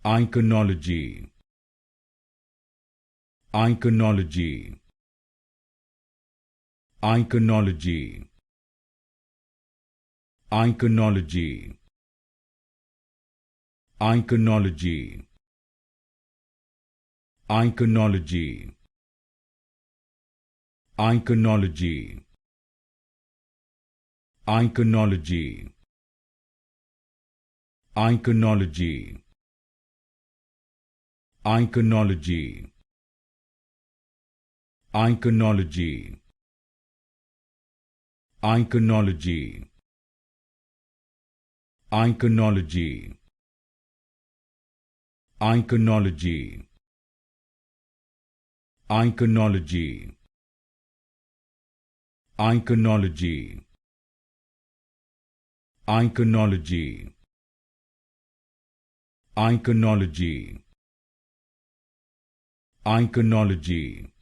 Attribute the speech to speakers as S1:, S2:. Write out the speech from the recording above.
S1: Iconology. Iconology. Iconology. Iconology. Iconology. Iconology. Iconology. Iconology. Iconology. Iconology. Iconology. Iconology. Iconology. Iconology. Iconology. Iconology. Iconology. Iconology. Iconology.